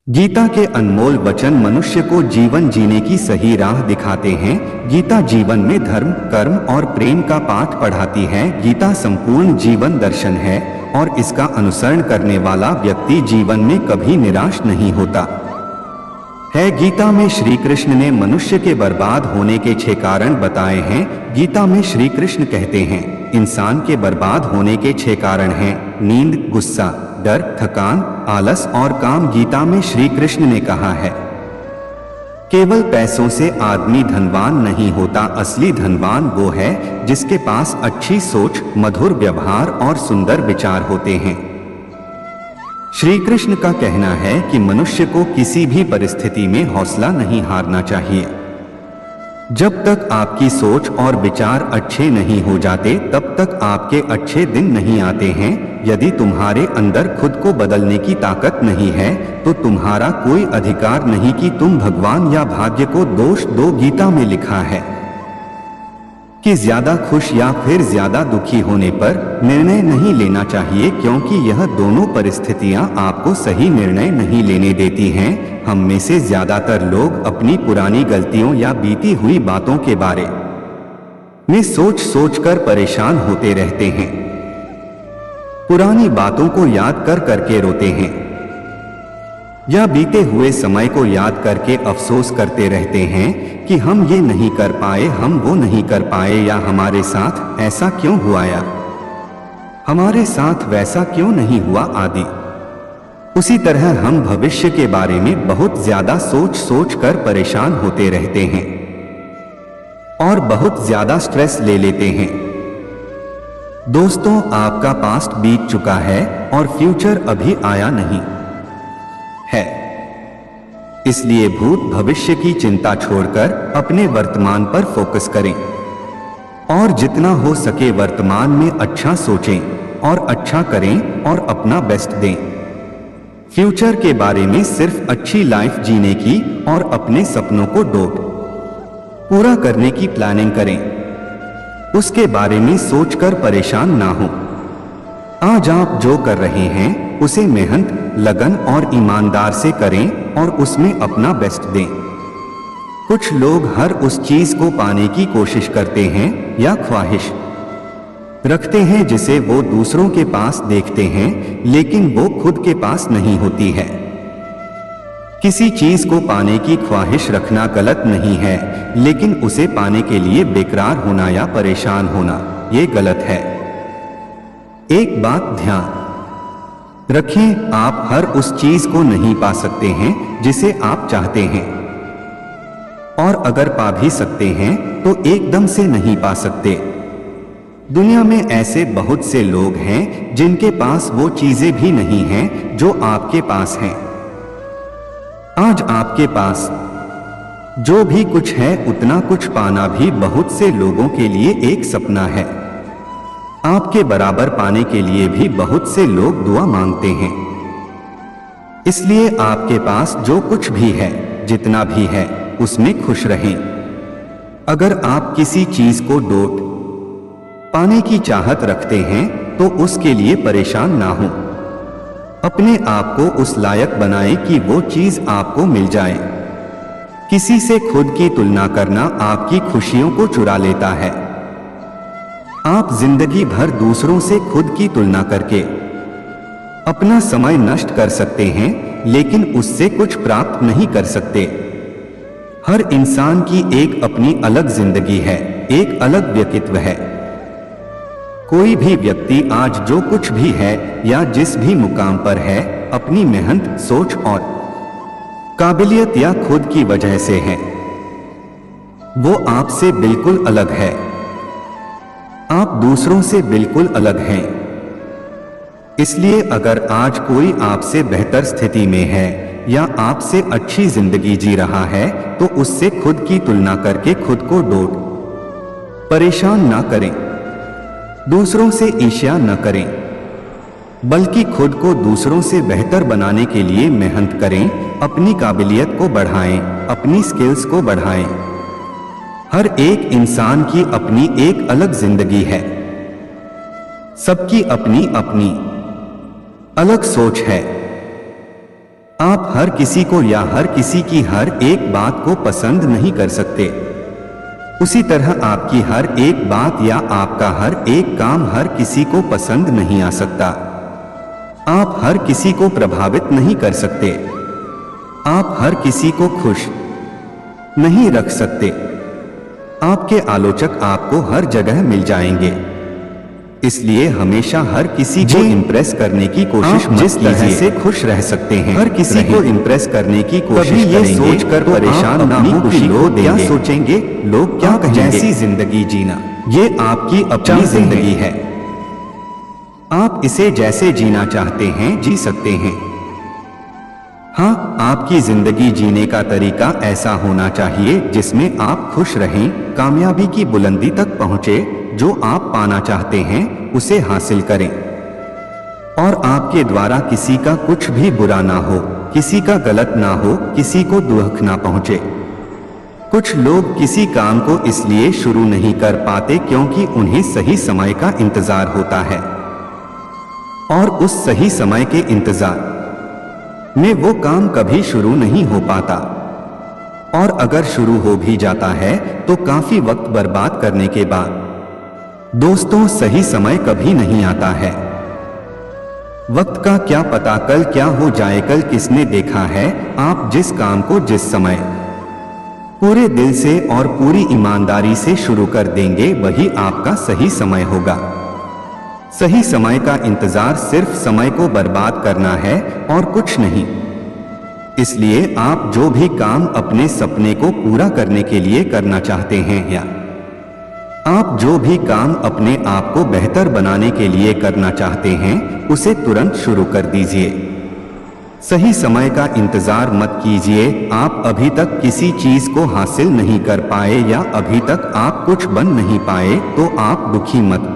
गीता के अनमोल वचन मनुष्य को जीवन जीने की सही राह दिखाते हैं। गीता जीवन में धर्म, कर्म और प्रेम का पाठ पढ़ाती है। गीता संपूर्ण जीवन दर्शन है और इसका अनुसरण करने वाला व्यक्ति जीवन में कभी निराश नहीं होता है। गीता में श्री कृष्ण ने मनुष्य के बर्बाद होने के 6 कारण बताए हैं। गीता में श्री कृष्ण कहते हैं, इंसान के बर्बाद होने के 6 कारण हैं: नींद, गुस्सा, डर, थकान, आलस और काम। गीता में श्री कृष्ण ने कहा है, केवल पैसों से आदमी धनवान नहीं होता, असली धनवान वो है जिसके पास अच्छी सोच, मधुर व्यवहार और सुंदर विचार होते हैं। श्री कृष्ण का कहना है कि मनुष्य को किसी भी परिस्थिति में हौसला नहीं हारना चाहिए। जब तक आपकी सोच और विचार अच्छे नहीं हो जाते, तब तक आपके अच्छे दिन नहीं आते हैं। यदि तुम्हारे अंदर खुद को बदलने की ताकत नहीं है, तो तुम्हारा कोई अधिकार नहीं कि तुम भगवान या भाग्य को दोष दो। गीता में लिखा है कि ज्यादा खुश या फिर ज्यादा दुखी होने पर निर्णय नहीं लेना चाहिए, क्योंकि यह दोनों परिस्थितियां आपको सही निर्णय नहीं लेने देती हैं। हम में से ज्यादातर लोग अपनी पुरानी गलतियों या बीती हुई बातों के बारे में सोच सोच कर परेशान होते रहते हैं। पुरानी बातों को याद कर करके रोते हैं या बीते हुए समय को याद करके अफसोस करते रहते हैं कि हम ये नहीं कर पाए, हम वो नहीं कर पाए, या हमारे साथ ऐसा क्यों हुआ, या हमारे साथ वैसा क्यों नहीं हुआ आदि। उसी तरह हम भविष्य के बारे में बहुत ज्यादा सोच सोच कर परेशान होते रहते हैं और बहुत ज्यादा स्ट्रेस ले लेते हैं। दोस्तों, आपका पास्ट बीत चुका है और फ्यूचर अभी आया नहीं है, इसलिए भूत भविष्य की चिंता छोड़कर अपने वर्तमान पर फोकस करें और जितना हो सके वर्तमान में अच्छा सोचें और अच्छा करें और अपना बेस्ट दें। फ्यूचर के बारे में सिर्फ अच्छी लाइफ जीने की और अपने सपनों को पूरा करने की प्लानिंग करें, उसके बारे में सोचकर परेशान ना हो। आज आप जो कर रहे हैं उसे मेहनत, लगन और ईमानदार से करें और उसमें अपना बेस्ट दें। कुछ लोग हर उस चीज को पाने की कोशिश करते हैं या ख्वाहिश रखते हैं जिसे वो दूसरों के पास देखते हैं, लेकिन वो खुद के पास नहीं होती है। किसी चीज को पाने की ख्वाहिश रखना गलत नहीं है, लेकिन उसे पाने के लिए बेकरार होना या परेशान होना ये गलत है। एक बात ध्यान रखें, आप हर उस चीज को नहीं पा सकते हैं जिसे आप चाहते हैं, और अगर पा भी सकते हैं तो एकदम से नहीं पा सकते। दुनिया में ऐसे बहुत से लोग हैं जिनके पास वो चीजें भी नहीं हैं जो आपके पास हैं। आज आपके पास जो भी कुछ है, उतना कुछ पाना भी बहुत से लोगों के लिए एक सपना है। आपके बराबर पाने के लिए भी बहुत से लोग दुआ मांगते हैं। इसलिए आपके पास जो कुछ भी है, जितना भी है, उसमें खुश रहें। अगर आप किसी चीज को पाने की चाहत रखते हैं तो उसके लिए परेशान ना हो। अपने आप को उस लायक बनाएं कि वो चीज आपको मिल जाए। किसी से खुद की तुलना करना आपकी खुशियों को चुरा लेता है। आप जिंदगी भर दूसरों से खुद की तुलना करके अपना समय नष्ट कर सकते हैं, लेकिन उससे कुछ प्राप्त नहीं कर सकते। हर इंसान की एक अपनी अलग जिंदगी है, एक अलग व्यक्तित्व है। कोई भी व्यक्ति आज जो कुछ भी है या जिस भी मुकाम पर है, अपनी मेहनत, सोच और काबिलियत या खुद की वजह से है। वो आपसे बिल्कुल अलग है। आप दूसरों से बिल्कुल अलग हैं। इसलिए अगर आज कोई आपसे बेहतर स्थिति में है या आपसे अच्छी जिंदगी जी रहा है, तो उससे खुद की तुलना करके खुद को परेशान ना करें। दूसरों से ईर्ष्या न करें, बल्कि खुद को दूसरों से बेहतर बनाने के लिए मेहनत करें। अपनी काबिलियत को बढ़ाएं, अपनी स्किल्स को बढ़ाएं। हर एक इंसान की अपनी एक अलग जिंदगी है। सबकी अपनी अपनी अलग सोच है। आप हर किसी को या हर किसी की हर एक बात को पसंद नहीं कर सकते। उसी तरह आपकी हर एक बात या आपका हर एक काम हर किसी को पसंद नहीं आ सकता। आप हर किसी को प्रभावित नहीं कर सकते। आप हर किसी को खुश नहीं रख सकते। आपके आलोचक आपको हर जगह मिल जाएंगे। इसलिए हमेशा हर किसी को इम्प्रेस करने की कोशिश मत कीजिए। जिस तरह से खुश रह सकते हैं हर किसी को इम्प्रेस करने की कोशिश ये सोचकर परेशान ना हो कि लोग क्या सोचेंगे, लोग क्या कहेंगे। जैसी जिंदगी जीना ये आपकी अपनी जिंदगी है। आप इसे जैसे जीना चाहते हैं जी सकते हैं। हाँ, आपकी जिंदगी जीने का तरीका ऐसा होना चाहिए जिसमें आप खुश रहें, कामयाबी की बुलंदी तक पहुंचे, जो आप पाना चाहते हैं उसे हासिल करें और आपके द्वारा किसी का कुछ भी बुरा ना हो, किसी का गलत ना हो, किसी को दुख ना पहुंचे। कुछ लोग किसी काम को इसलिए शुरू नहीं कर पाते क्योंकि उन्हें सही समय का इंतजार होता है और उस सही समय के इंतजार में वो काम कभी शुरू नहीं हो पाता और अगर शुरू हो भी जाता है तो काफी वक्त बर्बाद करने के बाद। दोस्तों, सही समय कभी नहीं आता है। वक्त का क्या पता कल क्या हो जाए, कल किसने देखा है। आप जिस काम को जिस समय पूरे दिल से और पूरी ईमानदारी से शुरू कर देंगे वही आपका सही समय होगा। सही समय का इंतजार सिर्फ समय को बर्बाद करना है और कुछ नहीं। इसलिए आप जो भी काम अपने सपने को पूरा करने के लिए करना चाहते हैं या आप जो भी काम अपने आप को बेहतर बनाने के लिए करना चाहते हैं उसे तुरंत शुरू कर दीजिए। सही समय का इंतजार मत कीजिए। आप अभी तक किसी चीज को हासिल नहीं कर पाए या अभी तक आप कुछ बन नहीं पाए तो आप दुखी मत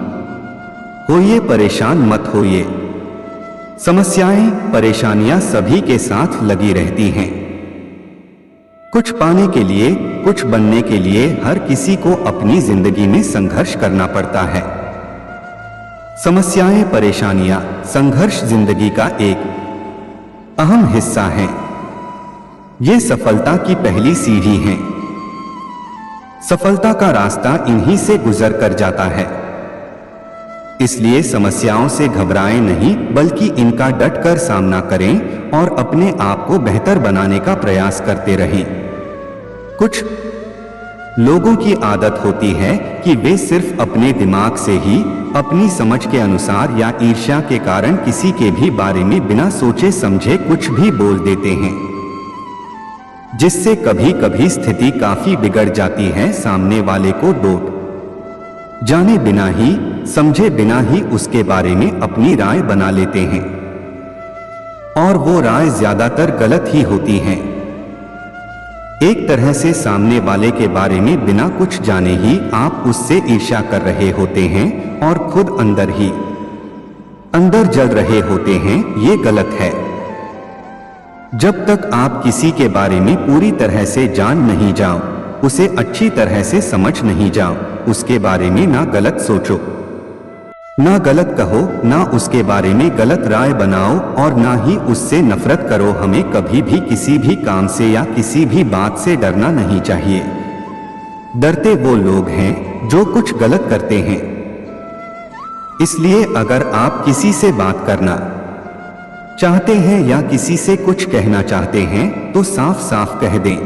होइए, परेशान मत होइए। समस्याएं, परेशानियां सभी के साथ लगी रहती हैं। कुछ पाने के लिए, कुछ बनने के लिए हर किसी को अपनी जिंदगी में संघर्ष करना पड़ता है। समस्याएं, परेशानियां, संघर्ष जिंदगी का एक अहम हिस्सा है। ये सफलता की पहली सीढ़ी है। सफलता का रास्ता इन्हीं से गुजर कर जाता है। इसलिए समस्याओं से घबराएं नहीं, बल्कि इनका डटकर सामना करें और अपने आप को बेहतर बनाने का प्रयास करते रहें। कुछ लोगों की आदत होती है कि वे सिर्फ अपने दिमाग से ही, अपनी समझ के अनुसार या ईर्ष्या के कारण किसी के भी बारे में बिना सोचे समझे कुछ भी बोल देते हैं, जिससे कभी कभी स्थिति काफी बिगड़ जाती है। सामने वाले को डोट जाने बिना ही, समझे बिना ही उसके बारे में अपनी राय बना लेते हैं और वो राय ज्यादातर गलत ही होती है। एक तरह से सामने वाले के बारे में बिना कुछ जाने ही आप उससे ईर्ष्या कर रहे होते हैं और खुद अंदर ही अंदर जल रहे होते हैं। ये गलत है। जब तक आप किसी के बारे में पूरी तरह से जान नहीं जाओ, उसे अच्छी तरह से समझ नहीं जाओ, उसके बारे में ना गलत सोचो, ना गलत कहो, ना उसके बारे में गलत राय बनाओ और ना ही उससे नफरत करो। हमें कभी भी किसी भी काम से या किसी भी बात से डरना नहीं चाहिए। डरते वो लोग हैं जो कुछ गलत करते हैं। इसलिए अगर आप किसी से बात करना चाहते हैं या किसी से कुछ कहना चाहते हैं तो साफ साफ कह दें।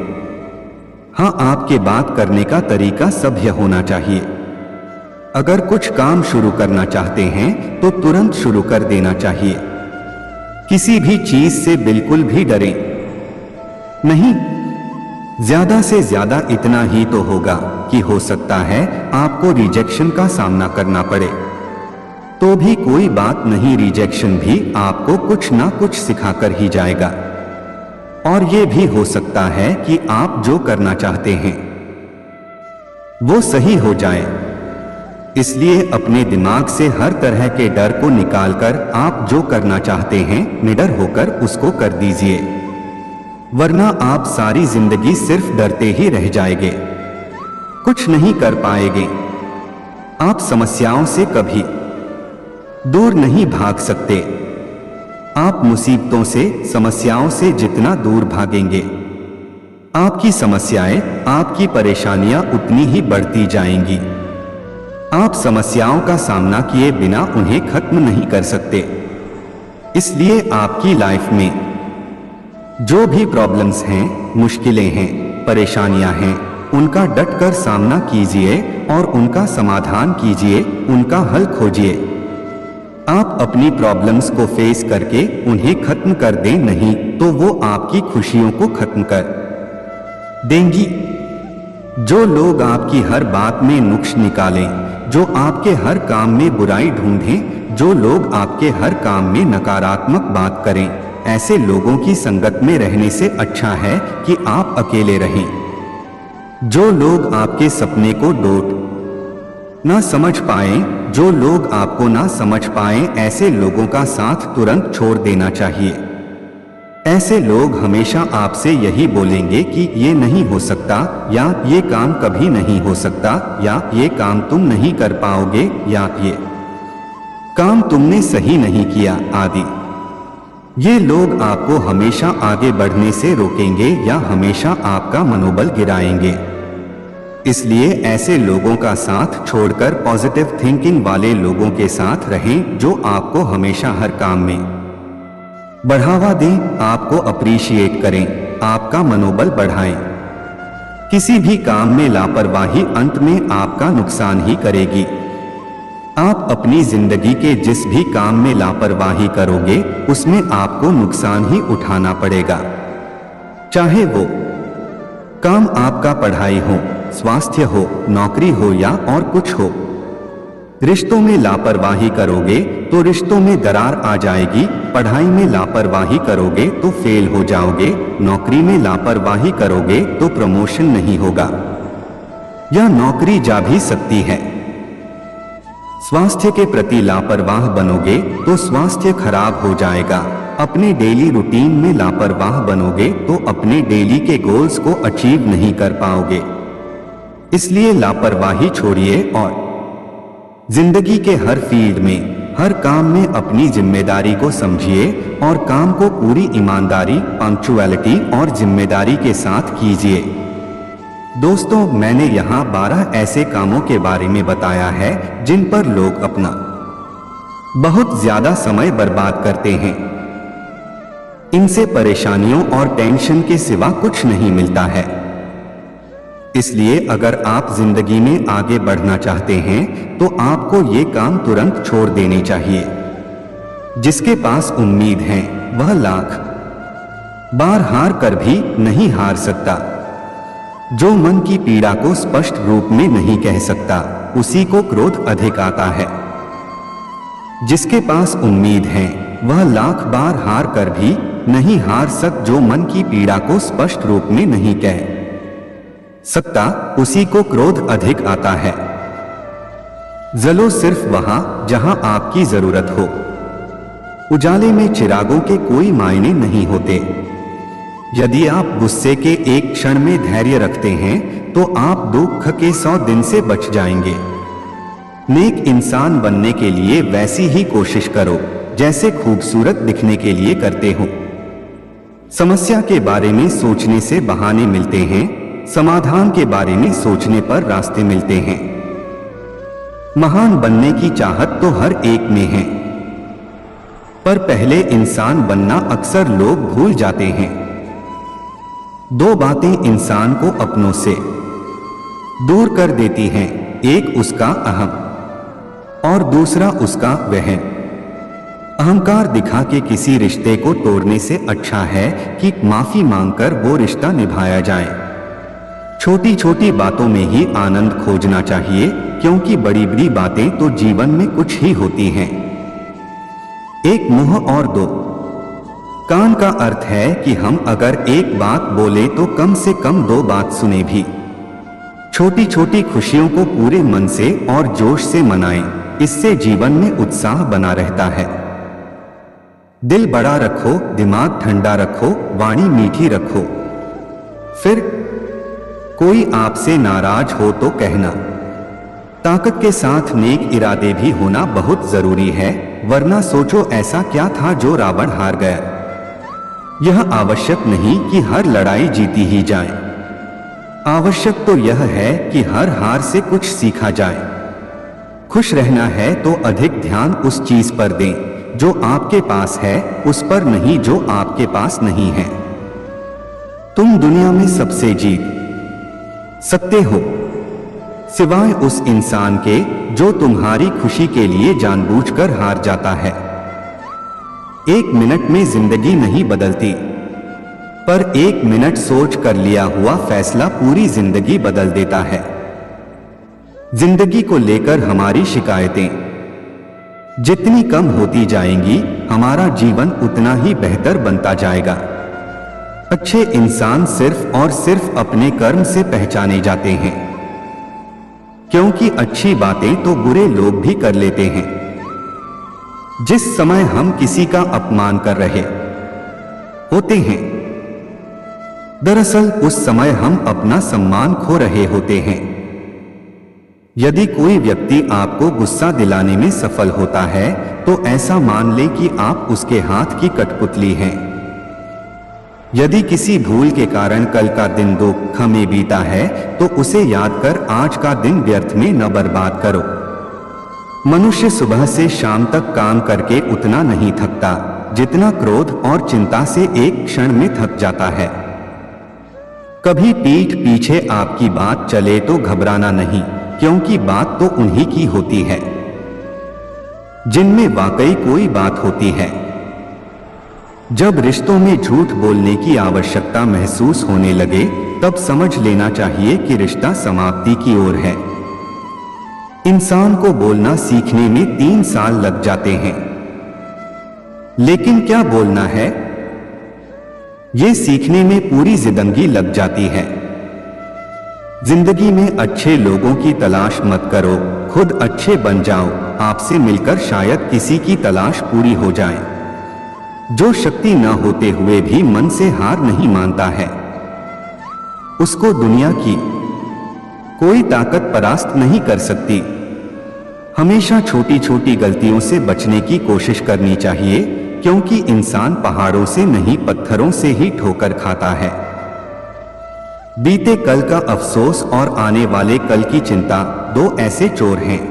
हाँ, आपके बात करने का तरीका सभ्य होना चाहिए। अगर कुछ काम शुरू करना चाहते हैं तो तुरंत शुरू कर देना चाहिए। किसी भी चीज से बिल्कुल भी डरें नहीं। ज्यादा से ज्यादा इतना ही तो होगा कि हो सकता है आपको रिजेक्शन का सामना करना पड़े, तो भी कोई बात नहीं। रिजेक्शन भी आपको कुछ ना कुछ सिखाकर ही जाएगा और ये भी हो सकता है कि आप जो करना चाहते हैं वो सही हो जाए। इसलिए अपने दिमाग से हर तरह के डर को निकालकर आप जो करना चाहते हैं निडर होकर उसको कर दीजिए, वरना आप सारी जिंदगी सिर्फ डरते ही रह जाएंगे, कुछ नहीं कर पाएंगे। आप समस्याओं से कभी दूर नहीं भाग सकते। आप मुसीबतों से, समस्याओं से जितना दूर भागेंगे, आपकी समस्याएं, आपकी परेशानियां उतनी ही बढ़ती जाएंगी। आप समस्याओं का सामना किए बिना उन्हें खत्म नहीं कर सकते। इसलिए आपकी लाइफ में जो भी प्रॉब्लम्स हैं, मुश्किलें हैं, परेशानियां हैं, उनका डटकर सामना कीजिए और उनका समाधान कीजिए, उनका हल खोजिए। आप अपनी प्रॉब्लम्स को फेस करके उन्हें खत्म कर दें, नहीं तो वो आपकी खुशियों को खत्म कर देंगी। जो लोग आपकी हर बात में नुक्स निकालें, जो आपके हर काम में बुराई ढूंढें, जो लोग आपके हर काम में नकारात्मक बात करें, ऐसे लोगों की संगत में रहने से अच्छा है कि आप अकेले रहें। जो लोग आपके सपने को डोट ना समझ पाएं, जो लोग आपको ना समझ पाएं, ऐसे लोगों का साथ तुरंत छोड़ देना चाहिए। ऐसे लोग हमेशा आपसे यही बोलेंगे कि ये नहीं हो सकता, या ये काम कभी नहीं हो सकता, या ये काम तुम नहीं कर पाओगे, या ये काम तुमने सही नहीं किया आदि। ये लोग आपको हमेशा आगे बढ़ने से रोकेंगे या हमेशा आपका मनोबल गिराएंगे। इसलिए ऐसे लोगों का साथ छोड़कर पॉजिटिव थिंकिंग वाले लोगों के साथ रहें, जो आपको हमेशा हर काम में बढ़ावा दें, आपको अप्रिशिएट करें, आपका मनोबल बढ़ाएं। किसी भी काम में लापरवाही अंत में आपका नुकसान ही करेगी। आप अपनी जिंदगी के जिस भी काम में लापरवाही करोगे, उसमें आपको नुकसान ही उठाना पड़ेगा। चाहे वो काम आपका पढ़ाई हो, स्वास्थ्य हो, नौकरी हो या और कुछ हो। रिश्तों में लापरवाही करोगे तो रिश्तों में दरार आ जाएगी, पढ़ाई में लापरवाही करोगे तो फेल हो जाओगे, नौकरी में लापरवाही करोगे तो प्रमोशन नहीं होगा या नौकरी जा भी सकती है। स्वास्थ्य के प्रति लापरवाह बनोगे तो स्वास्थ्य खराब हो जाएगा। अपने डेली रूटीन में लापरवाह बनोगे तो अपने डेली के गोल्स को अचीव नहीं कर पाओगे। इसलिए लापरवाही छोड़िए और जिंदगी के हर फील्ड में, हर काम में अपनी जिम्मेदारी को समझिए और काम को पूरी ईमानदारी, पंक्चुअलिटी और जिम्मेदारी के साथ कीजिए। दोस्तों, मैंने यहाँ 12 ऐसे कामों के बारे में बताया है जिन पर लोग अपना बहुत ज्यादा समय बर्बाद करते हैं। इनसे परेशानियों और टेंशन के सिवा कुछ नहीं मिलता है। इसलिए अगर आप जिंदगी में आगे बढ़ना चाहते हैं तो आपको ये काम तुरंत छोड़ देने चाहिए। जिसके पास उम्मीद है वह लाख बार हार कर भी नहीं हार सकता। जो मन की पीड़ा को स्पष्ट रूप में नहीं कह सकता, उसी को क्रोध अधिक आता है। जिसके पास उम्मीद है वह लाख बार हार कर भी नहीं हार जो मन की पीड़ा को स्पष्ट रूप में नहीं कह सकता, उसी को क्रोध अधिक आता है। जलो सिर्फ वहां जहां आपकी जरूरत हो। उजाले में चिरागों के कोई मायने नहीं होते। यदि आप गुस्से के एक क्षण में धैर्य रखते हैं तो आप दुख के 100 दिन से बच जाएंगे। नेक इंसान बनने के लिए वैसी ही कोशिश करो जैसे खूबसूरत दिखने के लिए करते हो। समस्या के बारे में सोचने से बहाने मिलते हैं, समाधान के बारे में सोचने पर रास्ते मिलते हैं। महान बनने की चाहत तो हर एक में है, पर पहले इंसान बनना अक्सर लोग भूल जाते हैं। 2 बातें इंसान को अपनों से दूर कर देती हैं, एक उसका अहम और दूसरा उसका वहम। अहंकार दिखा के किसी रिश्ते को तोड़ने से अच्छा है कि माफी मांगकर वो रिश्ता निभाया जाए। छोटी छोटी बातों में ही आनंद खोजना चाहिए, क्योंकि बड़ी बड़ी बातें तो जीवन में कुछ ही होती हैं। एक मुंह और 2 कान का अर्थ है कि हम अगर एक बात बोले तो कम से कम 2 बात सुने भी। छोटी छोटी खुशियों को पूरे मन से और जोश से मनाएं, इससे जीवन में उत्साह बना रहता है। दिल बड़ा रखो, दिमाग ठंडा रखो, वाणी मीठी रखो। फिर कोई आपसे नाराज हो तो कहना। ताकत के साथ नेक इरादे भी होना बहुत जरूरी है। वरना सोचो ऐसा क्या था जो रावण हार गया। यह आवश्यक नहीं कि हर लड़ाई जीती ही जाए। आवश्यक तो यह है कि हर हार से कुछ सीखा जाए। खुश रहना है तो अधिक ध्यान उस चीज पर दें जो आपके पास है, उस पर नहीं जो आपके पास नहीं है। तुम दुनिया में सबसे जीत सकते हो, सिवाय उस इंसान के जो तुम्हारी खुशी के लिए जानबूझकर हार जाता है। एक मिनट में जिंदगी नहीं बदलती, पर एक मिनट सोच कर लिया हुआ फैसला पूरी जिंदगी बदल देता है। जिंदगी को लेकर हमारी शिकायतें जितनी कम होती जाएंगी, हमारा जीवन उतना ही बेहतर बनता जाएगा। अच्छे इंसान सिर्फ और सिर्फ अपने कर्म से पहचाने जाते हैं, क्योंकि अच्छी बातें तो बुरे लोग भी कर लेते हैं। जिस समय हम किसी का अपमान कर रहे होते हैं, दरअसल उस समय हम अपना सम्मान खो रहे होते हैं। यदि कोई व्यक्ति आपको गुस्सा दिलाने में सफल होता है, तो ऐसा मान ले कि आप उसके हाथ की कठपुतली हैं। यदि किसी भूल के कारण कल का दिन दुख में बीता है, तो उसे याद कर आज का दिन व्यर्थ में न बर्बाद करो। मनुष्य सुबह से शाम तक काम करके उतना नहीं थकता जितना क्रोध और चिंता से एक क्षण में थक जाता है। कभी पीठ पीछे आपकी बात चले तो घबराना नहीं, क्योंकि बात तो उन्हीं की होती है जिनमें वाकई कोई बात होती है। जब रिश्तों में झूठ बोलने की आवश्यकता महसूस होने लगे, तब समझ लेना चाहिए कि रिश्ता समाप्ति की ओर है। इंसान को बोलना सीखने में 3 साल लग जाते हैं, लेकिन क्या बोलना है, ये सीखने में पूरी जिंदगी लग जाती है। जिंदगी में अच्छे लोगों की तलाश मत करो, खुद अच्छे बन जाओ। आपसे मिलकर शायद किसी की तलाश पूरी हो जाए। जो शक्ति न होते हुए भी मन से हार नहीं मानता है, उसको दुनिया की कोई ताकत परास्त नहीं कर सकती। हमेशा छोटी छोटी गलतियों से बचने की कोशिश करनी चाहिए, क्योंकि इंसान पहाड़ों से नहीं पत्थरों से ही ठोकर खाता है। बीते कल का अफसोस और आने वाले कल की चिंता 2 ऐसे चोर हैं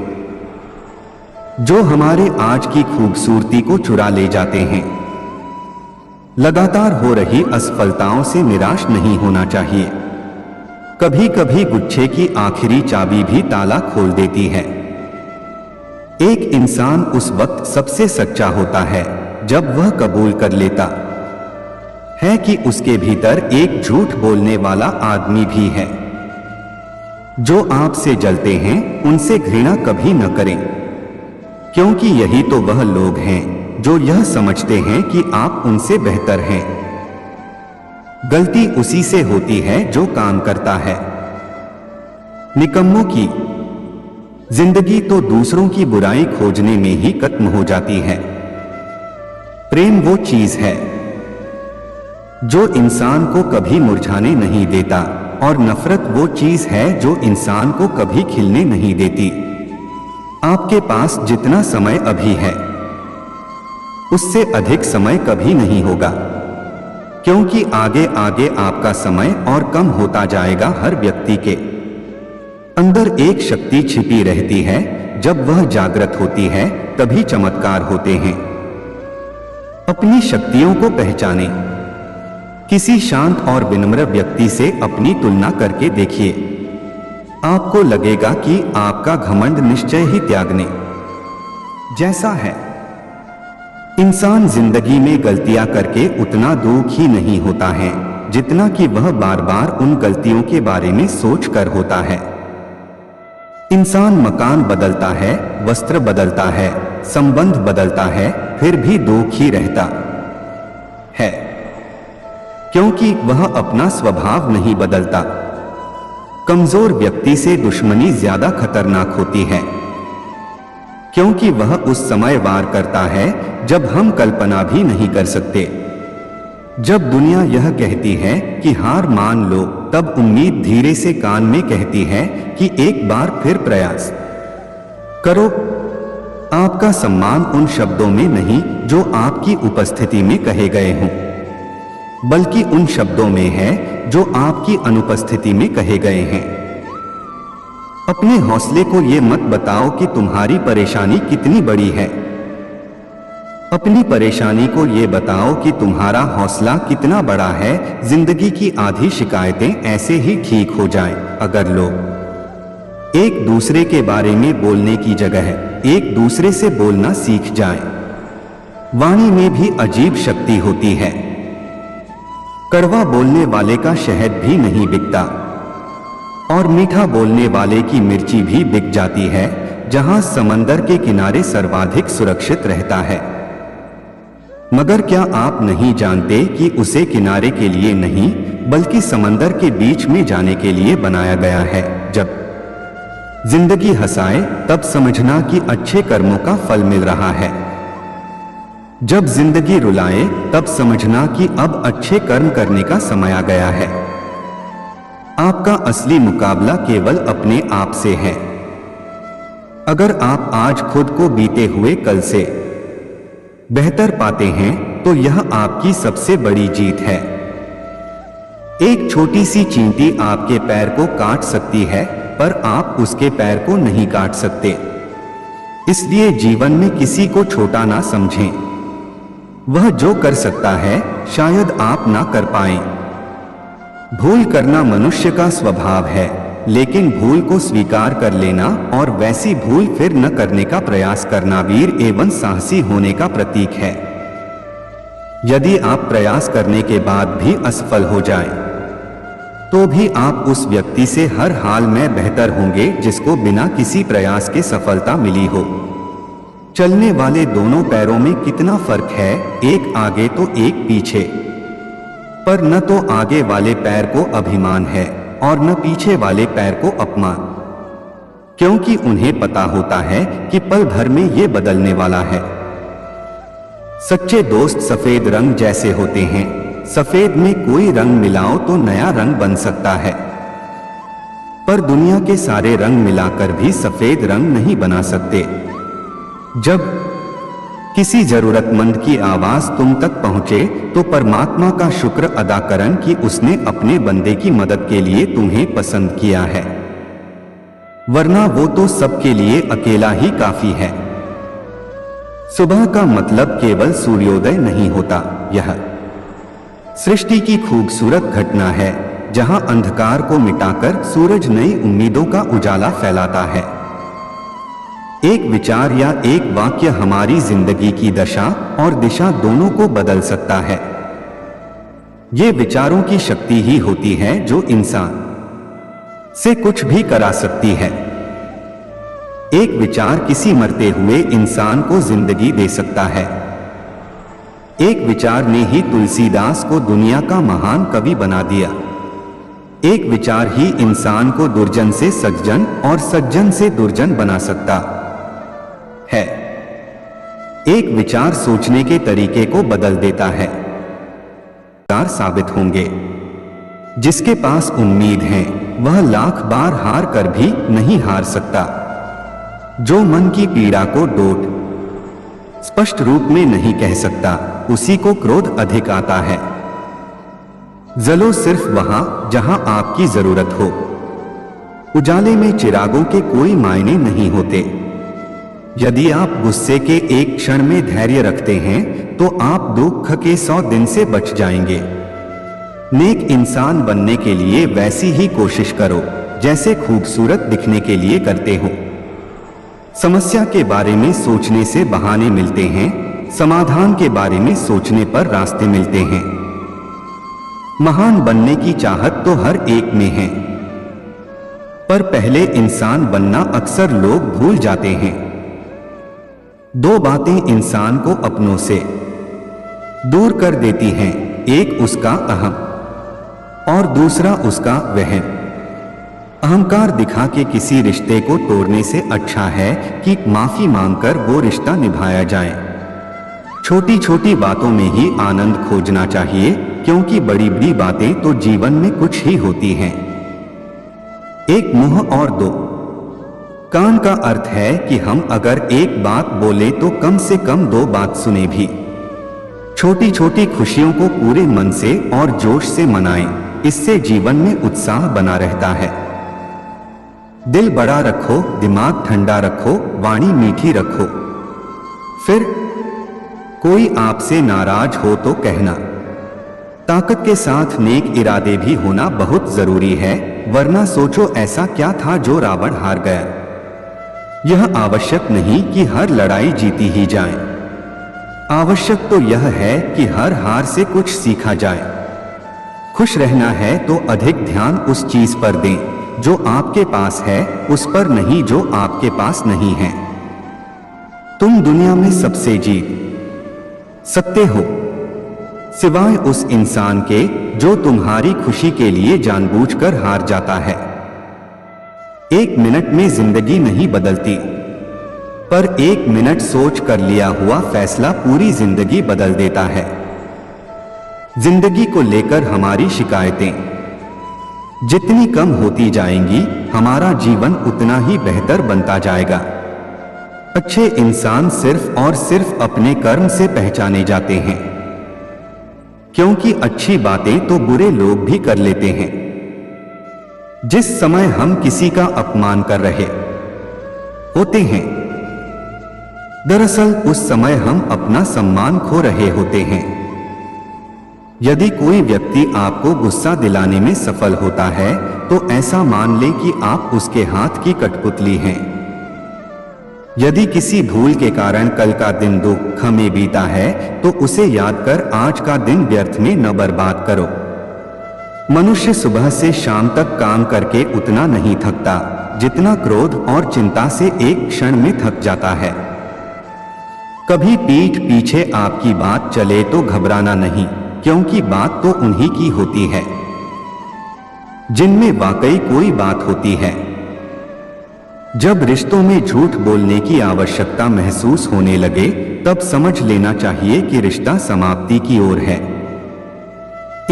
जो हमारे आज की खूबसूरती को चुरा ले जाते हैं। लगातार हो रही असफलताओं से निराश नहीं होना चाहिए। कभी कभी गुच्छे की आखिरी चाबी भी ताला खोल देती है। एक इंसान उस वक्त सबसे सच्चा होता है जब वह कबूल कर लेता है कि उसके भीतर एक झूठ बोलने वाला आदमी भी है। जो आपसे जलते हैं उनसे घृणा कभी न करें, क्योंकि यही तो वह लोग हैं जो यह समझते हैं कि आप उनसे बेहतर हैं। गलती उसी से होती है जो काम करता है। निकम्मों की जिंदगी तो दूसरों की बुराई खोजने में ही खत्म हो जाती है। प्रेम वो चीज है जो इंसान को कभी मुरझाने नहीं देता, और नफरत वो चीज है जो इंसान को कभी खिलने नहीं देती। आपके पास जितना समय अभी है, उससे अधिक समय कभी नहीं होगा, क्योंकि आगे आगे आपका समय और कम होता जाएगा। हर व्यक्ति के अंदर एक शक्ति छिपी रहती है, जब वह जागृत होती है तभी चमत्कार होते हैं। अपनी शक्तियों को पहचानें। किसी शांत और विनम्र व्यक्ति से अपनी तुलना करके देखिए, आपको लगेगा कि आपका घमंड निश्चय ही त्यागने जैसा है। इंसान जिंदगी में गलतियां करके उतना दुखी नहीं होता है जितना कि वह बार बार उन गलतियों के बारे में सोच कर होता है। इंसान मकान बदलता है, वस्त्र बदलता है, संबंध बदलता है, फिर भी दुखी रहता है, क्योंकि वह अपना स्वभाव नहीं बदलता। कमजोर व्यक्ति से दुश्मनी ज्यादा खतरनाक होती है, क्योंकि वह उस समय वार करता है जब हम कल्पना भी नहीं कर सकते। जब दुनिया यह कहती है कि हार मान लो, तब उम्मीद धीरे से कान में कहती है कि एक बार फिर प्रयास करो। आपका सम्मान उन शब्दों में नहीं जो आपकी उपस्थिति में कहे गए हों, बल्कि उन शब्दों में है जो आपकी अनुपस्थिति में कहे गए हैं। अपने हौसले को ये मत बताओ कि तुम्हारी परेशानी कितनी बड़ी है। अपनी परेशानी को ये बताओ कि तुम्हारा हौसला कितना बड़ा है। जिंदगी की आधी शिकायतें ऐसे ही ठीक हो जाएं अगर लोग एक दूसरे के बारे में बोलने की जगह एक दूसरे से बोलना सीख जाएं। वाणी में भी अजीब शक्ति होती है। कड़वा बोलने वाले का शहद भी नहीं बिकता और मीठा बोलने वाले की मिर्ची भी बिक जाती है। जहां समंदर के किनारे सर्वाधिक सुरक्षित रहता है, मगर क्या आप नहीं जानते कि उसे किनारे के लिए नहीं बल्कि समंदर के बीच में जाने के लिए बनाया गया है। जब जिंदगी हंसाए तब समझना कि अच्छे कर्मों का फल मिल रहा है। जब जिंदगी रुलाए तब समझना कि अब अच्छे कर्म करने का समय आ गया है। आपका असली मुकाबला केवल अपने आप से है। अगर आप आज खुद को बीते हुए कल से बेहतर पाते हैं तो यह आपकी सबसे बड़ी जीत है। एक छोटी सी चींटी आपके पैर को काट सकती है, पर आप उसके पैर को नहीं काट सकते। इसलिए जीवन में किसी को छोटा ना समझें। वह जो कर सकता है शायद आप ना कर पाएं। भूल करना मनुष्य का स्वभाव है, लेकिन भूल को स्वीकार कर लेना और वैसी भूल फिर न करने का प्रयास करना वीर एवं साहसी होने का प्रतीक है। यदि आप प्रयास करने के बाद भी असफल हो जाएं, तो भी आप उस व्यक्ति से हर हाल में बेहतर होंगे जिसको बिना किसी प्रयास के सफलता मिली हो। चलने वाले दोनों पैरों में कितना फर्क है, एक आगे तो एक पीछे। पर न तो आगे वाले पैर को अभिमान है और न पीछे वाले पैर को अपमान, क्योंकि उन्हें पता होता है कि पल भर में ये बदलने वाला है। सच्चे दोस्त सफेद रंग जैसे होते हैं। सफेद में कोई रंग मिलाओ तो नया रंग बन सकता है, पर दुनिया के सारे रंग मिलाकर भी सफेद रंग नहीं बना सकते। जब किसी जरूरतमंद की आवाज तुम तक पहुंचे तो परमात्मा का शुक्र अदा करन कि उसने अपने बंदे की मदद के लिए तुम्हें पसंद किया है, वरना वो तो सबके लिए अकेला ही काफी है। सुबह का मतलब केवल सूर्योदय नहीं होता, यह सृष्टि की खूबसूरत घटना है जहां अंधकार को मिटाकर सूरज नई उम्मीदों का उजाला फैलाता है। एक विचार या एक वाक्य हमारी जिंदगी की दशा और दिशा दोनों को बदल सकता है। ये विचारों की शक्ति ही होती है जो इंसान से कुछ भी करा सकती है। एक विचार किसी मरते हुए इंसान को जिंदगी दे सकता है। एक विचार ने ही तुलसीदास को दुनिया का महान कवि बना दिया। एक विचार ही इंसान को दुर्जन से सज्जन और सज्जन से दुर्जन बना सकता है। एक विचार सोचने के तरीके को बदल देता है। विचार साबित होंगे। जिसके पास उम्मीद है वह लाख बार हार कर भी नहीं हार सकता। जो मन की पीड़ा को डोट स्पष्ट रूप में नहीं कह सकता, उसी को क्रोध अधिक आता है। जलो सिर्फ वहां जहां आपकी जरूरत हो। उजाले में चिरागों के कोई मायने नहीं होते। यदि आप गुस्से के एक क्षण में धैर्य रखते हैं तो आप दुख के 100 दिन से बच जाएंगे। नेक इंसान बनने के लिए वैसी ही कोशिश करो जैसे खूबसूरत दिखने के लिए करते हो। समस्या के बारे में सोचने से बहाने मिलते हैं, समाधान के बारे में सोचने पर रास्ते मिलते हैं। महान बनने की चाहत तो हर एक में है, पर पहले इंसान बनना अक्सर लोग भूल जाते हैं। दो बातें इंसान को अपनों से दूर कर देती हैं, एक उसका अहम और दूसरा उसका वहम। अहंकार दिखा के किसी रिश्ते को तोड़ने से अच्छा है कि माफी मांगकर वो रिश्ता निभाया जाए। छोटी छोटी बातों में ही आनंद खोजना चाहिए, क्योंकि बड़ी बड़ी बातें तो जीवन में कुछ ही होती हैं। एक मुंह और दो कान का अर्थ है कि हम अगर एक बात बोले तो कम से कम 2 बात सुने भी। छोटी छोटी खुशियों को पूरे मन से और जोश से मनाएं, इससे जीवन में उत्साह बना रहता है। दिल बड़ा रखो, दिमाग ठंडा रखो, वाणी मीठी रखो। फिर कोई आपसे नाराज हो तो कहना। ताकत के साथ नेक इरादे भी होना बहुत जरूरी है, वरना सोचो ऐसा क्या था जो रावण हार गया। यह आवश्यक नहीं कि हर लड़ाई जीती ही जाए। आवश्यक तो यह है कि हर हार से कुछ सीखा जाए। खुश रहना है तो अधिक ध्यान उस चीज पर दें जो आपके पास है, उस पर नहीं जो आपके पास नहीं है। तुम दुनिया में सबसे जीत सकते हो, सिवाय उस इंसान के जो तुम्हारी खुशी के लिए जानबूझकर हार जाता है। 1 मिनट में जिंदगी नहीं बदलती, पर 1 मिनट सोच कर लिया हुआ फैसला पूरी जिंदगी बदल देता है। जिंदगी को लेकर हमारी शिकायतें जितनी कम होती जाएंगी, हमारा जीवन उतना ही बेहतर बनता जाएगा। अच्छे इंसान सिर्फ और सिर्फ अपने कर्म से पहचाने जाते हैं, क्योंकि अच्छी बातें तो बुरे लोग भी कर लेते हैं। जिस समय हम किसी का अपमान कर रहे होते हैं, दरअसल उस समय हम अपना सम्मान खो रहे होते हैं। यदि कोई व्यक्ति आपको गुस्सा दिलाने में सफल होता है तो ऐसा मान ले कि आप उसके हाथ की कठपुतली हैं। यदि किसी भूल के कारण कल का दिन दुख में बीता है तो उसे याद कर आज का दिन व्यर्थ में न बर्बाद करो। मनुष्य सुबह से शाम तक काम करके उतना नहीं थकता जितना क्रोध और चिंता से एक क्षण में थक जाता है। कभी पीठ पीछे आपकी बात चले तो घबराना नहीं, क्योंकि बात तो उन्हीं की होती है जिनमें वाकई कोई बात होती है। जब रिश्तों में झूठ बोलने की आवश्यकता महसूस होने लगे, तब समझ लेना चाहिए कि रिश्ता समाप्ति की ओर है।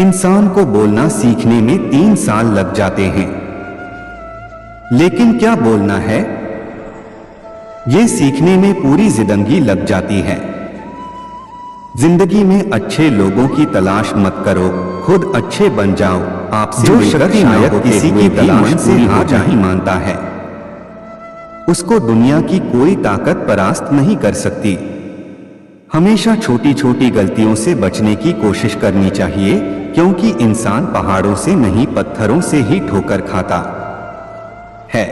इंसान को बोलना सीखने में 3 साल लग जाते हैं, लेकिन क्या बोलना है, ये सीखने में पूरी जिंदगी लग जाती है। जिंदगी में अच्छे लोगों की तलाश मत करो, खुद अच्छे बन जाओ। आपसे जो शक्ति शायद किसी की तलाश से हार नहीं मानता है, उसको दुनिया की कोई ताकत परास्त नहीं कर सकती। हमेशा छोटी छोटी गलतियों से बचने की कोशिश करनी चाहिए, क्योंकि इंसान पहाड़ों से नहीं पत्थरों से ही ठोकर खाता है।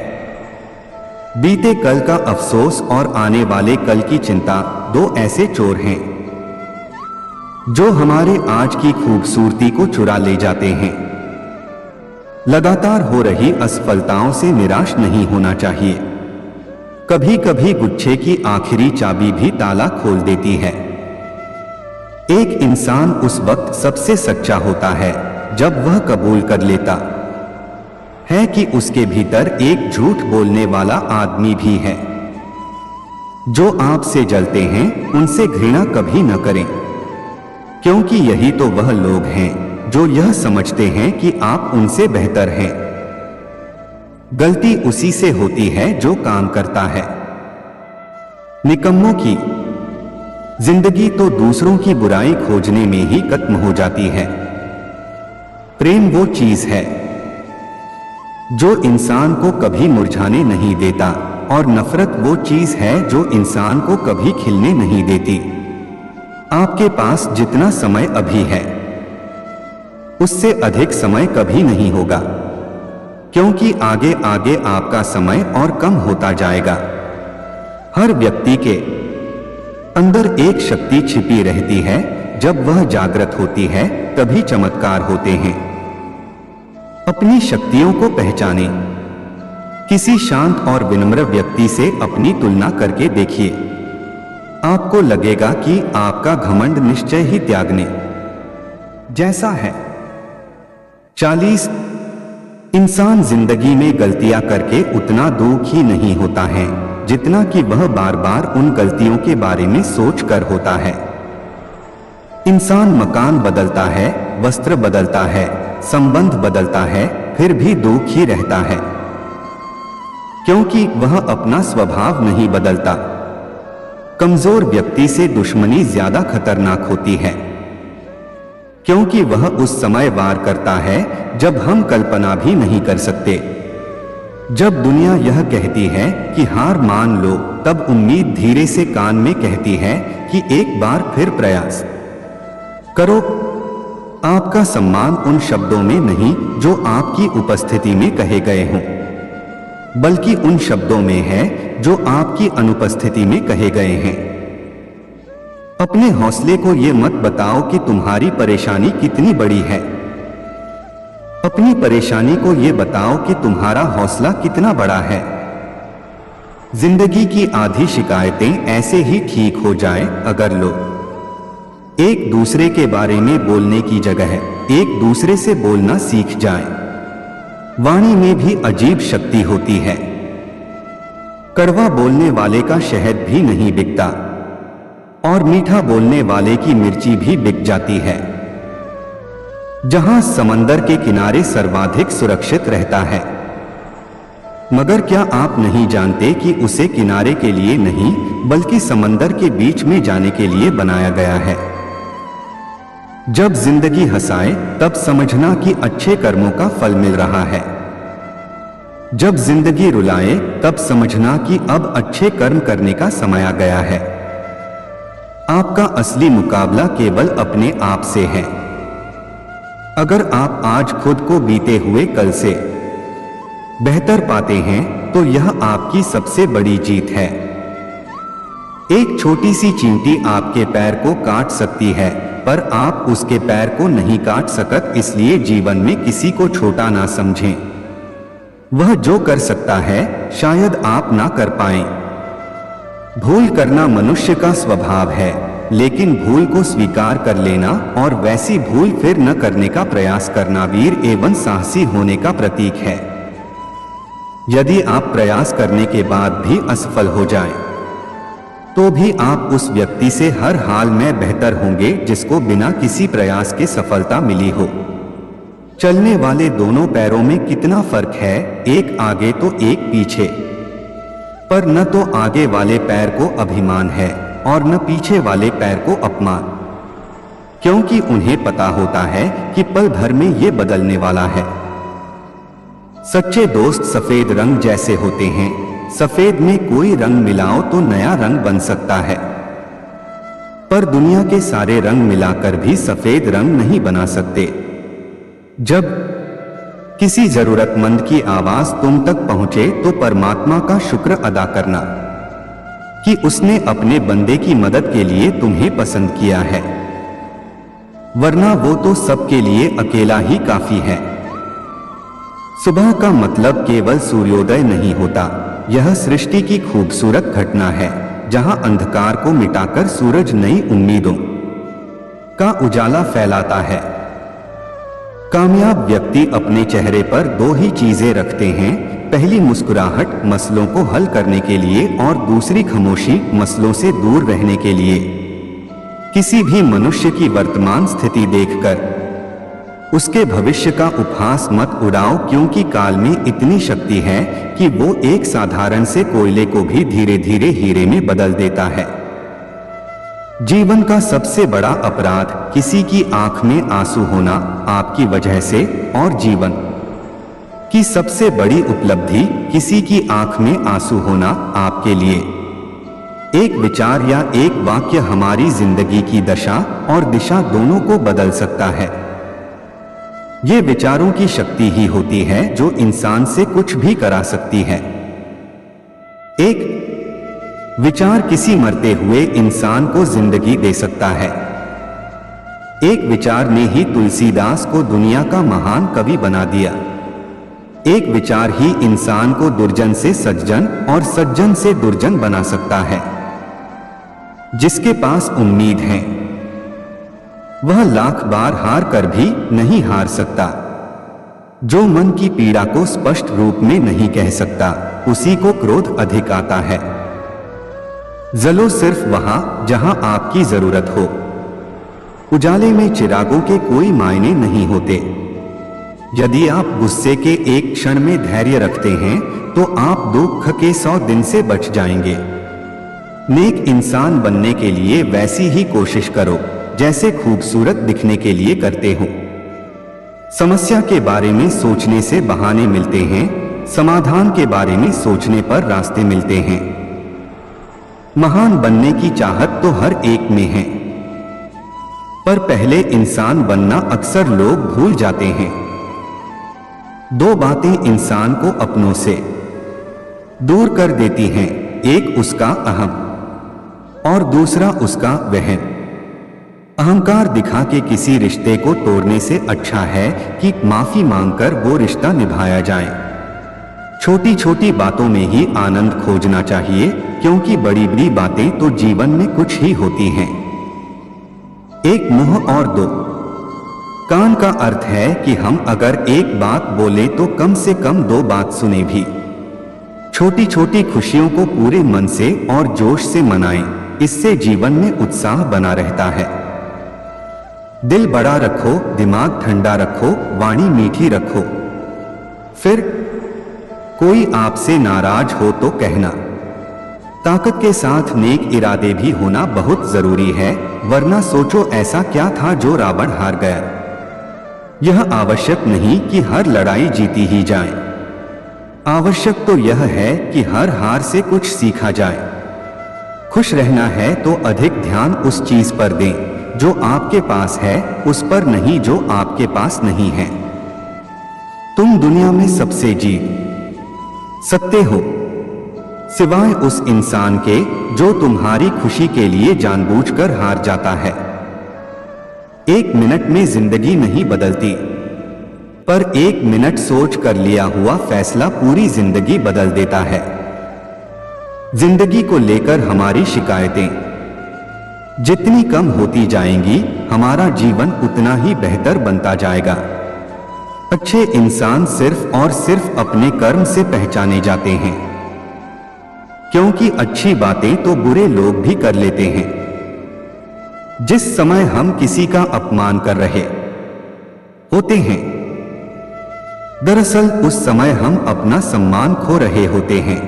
बीते कल का अफसोस और आने वाले कल की चिंता 2 ऐसे चोर हैं जो हमारे आज की खूबसूरती को चुरा ले जाते हैं। लगातार हो रही असफलताओं से निराश नहीं होना चाहिए। कभी कभी गुच्छे की आखिरी चाबी भी ताला खोल देती है। एक इंसान उस वक्त सबसे सच्चा होता है जब वह कबूल कर लेता है कि उसके भीतर एक झूठ बोलने वाला आदमी भी है। जो आपसे जलते हैं उनसे घृणा कभी न करें, क्योंकि यही तो वह लोग हैं जो यह समझते हैं कि आप उनसे बेहतर हैं। गलती उसी से होती है जो काम करता है। निकम्मों की जिंदगी तो दूसरों की बुराई खोजने में ही खत्म हो जाती है। प्रेम वो चीज है जो इंसान को कभी मुरझाने नहीं देता, और नफरत वो चीज है जो इंसान को कभी खिलने नहीं देती। आपके पास जितना समय अभी है, उससे अधिक समय कभी नहीं होगा, क्योंकि आगे आगे आपका समय और कम होता जाएगा। हर व्यक्ति के अंदर एक शक्ति छिपी रहती है, जब वह जागृत होती है तभी चमत्कार होते हैं। अपनी शक्तियों को पहचानें। किसी शांत और विनम्र व्यक्ति से अपनी तुलना करके देखिए, आपको लगेगा कि आपका घमंड निश्चय ही त्यागने जैसा है। 40 इंसान जिंदगी में गलतियां करके उतना दुख ही नहीं होता है जितना कि वह बार बार उन गलतियों के बारे में सोच कर होता है। इंसान मकान बदलता है, वस्त्र बदलता है, संबंध बदलता है, फिर भी दुख ही रहता है। क्योंकि वह अपना स्वभाव नहीं बदलता। कमजोर व्यक्ति से दुश्मनी ज्यादा खतरनाक होती है, क्योंकि वह उस समय वार करता है जब हम कल्पना भी नहीं कर सकते। जब दुनिया यह कहती है कि हार मान लो, तब उम्मीद धीरे से कान में कहती है कि एक बार फिर प्रयास करो। आपका सम्मान उन शब्दों में नहीं जो आपकी उपस्थिति में कहे गए हों, बल्कि उन शब्दों में है जो आपकी अनुपस्थिति में कहे गए हैं। अपने हौसले को ये मत बताओ कि तुम्हारी परेशानी कितनी बड़ी है। अपनी परेशानी को ये बताओ कि तुम्हारा हौसला कितना बड़ा है। जिंदगी की आधी शिकायतें ऐसे ही ठीक हो जाएं अगर लोग एक दूसरे के बारे में बोलने की जगह एक दूसरे से बोलना सीख जाएं। वाणी में भी अजीब शक्ति होती है। कड़वा बोलने वाले का शहद भी नहीं बिकता और मीठा बोलने वाले की मिर्ची भी बिक जाती है। जहां समंदर के किनारे सर्वाधिक सुरक्षित रहता है, मगर क्या आप नहीं जानते कि उसे किनारे के लिए नहीं बल्कि समंदर के बीच में जाने के लिए बनाया गया है। जब जिंदगी हंसाए तब समझना कि अच्छे कर्मों का फल मिल रहा है। जब जिंदगी रुलाए तब समझना कि अब अच्छे कर्म करने का समय आ गया है। आपका असली मुकाबला केवल अपने आप से है। अगर आप आज खुद को बीते हुए कल से बेहतर पाते हैं तो यह आपकी सबसे बड़ी जीत है। एक छोटी सी चींटी आपके पैर को काट सकती है, पर आप उसके पैर को नहीं काट सकते। इसलिए जीवन में किसी को छोटा ना समझें। वह जो कर सकता है शायद आप ना कर पाएं। भूल करना मनुष्य का स्वभाव है, लेकिन भूल को स्वीकार कर लेना और वैसी भूल फिर न करने का प्रयास करना वीर एवं साहसी होने का प्रतीक है। यदि आप प्रयास करने के बाद भी असफल हो जाएं, तो भी आप उस व्यक्ति से हर हाल में बेहतर होंगे जिसको बिना किसी प्रयास के सफलता मिली हो। चलने वाले दोनों पैरों में कितना फर्क है, एक आगे तो एक पीछे। पर न तो आगे वाले पैर को अभिमान है और न पीछे वाले पैर को अपमान, क्योंकि उन्हें पता होता है कि पल भर में ये बदलने वाला है। सच्चे दोस्त सफेद रंग जैसे होते हैं। सफेद में कोई रंग मिलाओ तो नया रंग बन सकता है, पर दुनिया के सारे रंग मिलाकर भी सफेद रंग नहीं बना सकते। जब किसी जरूरतमंद की आवाज तुम तक पहुंचे तो परमात्मा का शुक्र अदा करना कि उसने अपने बंदे की मदद के लिए तुम्हें पसंद किया है, वरना वो तो सबके लिए अकेला ही काफी है। सुबह का मतलब केवल सूर्योदय नहीं होता, यह सृष्टि की खूबसूरत घटना है जहां अंधकार को मिटाकर सूरज नई उम्मीदों का उजाला फैलाता है। कामयाब व्यक्ति अपने चेहरे पर दो ही चीजें रखते हैं, पहली मुस्कुराहट मसलों को हल करने के लिए और दूसरी खामोशी मसलों से दूर रहने के लिए। किसी भी मनुष्य की वर्तमान स्थिति देखकर उसके भविष्य का उपहास मत उड़ाओ, क्योंकि काल में इतनी शक्ति है कि वो एक साधारण से कोयले को भी धीरे धीरे हीरे में बदल देता है। जीवन का सबसे बड़ा अपराध किसी की आंख में आंसू होना आपकी वजह से, और जीवन की सबसे बड़ी उपलब्धि किसी की आंख में आंसू होना आपके लिए। एक विचार या एक वाक्य हमारी जिंदगी की दशा और दिशा दोनों को बदल सकता है। ये विचारों की शक्ति ही होती है जो इंसान से कुछ भी करा सकती है। एक विचार किसी मरते हुए इंसान को जिंदगी दे सकता है। एक विचार ने ही तुलसीदास को दुनिया का महान कवि बना दिया। एक विचार ही इंसान को दुर्जन से सज्जन और सज्जन से दुर्जन बना सकता है। जिसके पास उम्मीद है वह लाख बार हार कर भी नहीं हार सकता। जो मन की पीड़ा को स्पष्ट रूप में नहीं कह सकता, उसी को क्रोध अधिक आता है। जलो सिर्फ वहां जहां आपकी जरूरत हो। उजाले में चिरागों के कोई मायने नहीं होते। यदि आप गुस्से के एक क्षण में धैर्य रखते हैं तो आप दुख के 100 दिन से बच जाएंगे। नेक इंसान बनने के लिए वैसी ही कोशिश करो जैसे खूबसूरत दिखने के लिए करते हो। समस्या के बारे में सोचने से बहाने मिलते हैं, समाधान के बारे में सोचने पर रास्ते मिलते हैं। महान बनने की चाहत तो हर एक में है, पर पहले इंसान बनना अक्सर लोग भूल जाते हैं। 2 बातें इंसान को अपनों से दूर कर देती हैं, एक उसका अहम और दूसरा उसका वहन। अहंकार दिखा के किसी रिश्ते को तोड़ने से अच्छा है कि माफी मांगकर वो रिश्ता निभाया जाए। छोटी छोटी बातों में ही आनंद खोजना चाहिए, क्योंकि बड़ी बड़ी बातें तो जीवन में कुछ ही होती हैं। एक मुंह और 2 कान का अर्थ है कि हम अगर एक बात बोले तो कम से कम 2 बात सुने भी। छोटी छोटी खुशियों को पूरे मन से और जोश से मनाएं, इससे जीवन में उत्साह बना रहता है। दिल बड़ा रखो, दिमाग ठंडा रखो, वाणी मीठी रखो। फिर कोई आपसे नाराज हो तो कहना। ताकत के साथ नेक इरादे भी होना बहुत जरूरी है, वरना सोचो ऐसा क्या था जो रावण हार गया। यह आवश्यक नहीं कि हर लड़ाई जीती ही जाए, आवश्यक तो यह है कि हर हार से कुछ सीखा जाए। खुश रहना है तो अधिक ध्यान उस चीज पर दें जो आपके पास है, उस पर नहीं जो आपके पास नहीं है। तुम दुनिया में सबसे जीत सकते हो, सिवाय उस इंसान के जो तुम्हारी खुशी के लिए जानबूझकर हार जाता है। 1 मिनट में जिंदगी नहीं बदलती, पर 1 मिनट सोच कर लिया हुआ फैसला पूरी जिंदगी बदल देता है। जिंदगी को लेकर हमारी शिकायतें जितनी कम होती जाएंगी, हमारा जीवन उतना ही बेहतर बनता जाएगा। अच्छे इंसान सिर्फ और सिर्फ अपने कर्म से पहचाने जाते हैं, क्योंकि अच्छी बातें तो बुरे लोग भी कर लेते हैं। जिस समय हम किसी का अपमान कर रहे होते हैं, दरअसल उस समय हम अपना सम्मान खो रहे होते हैं।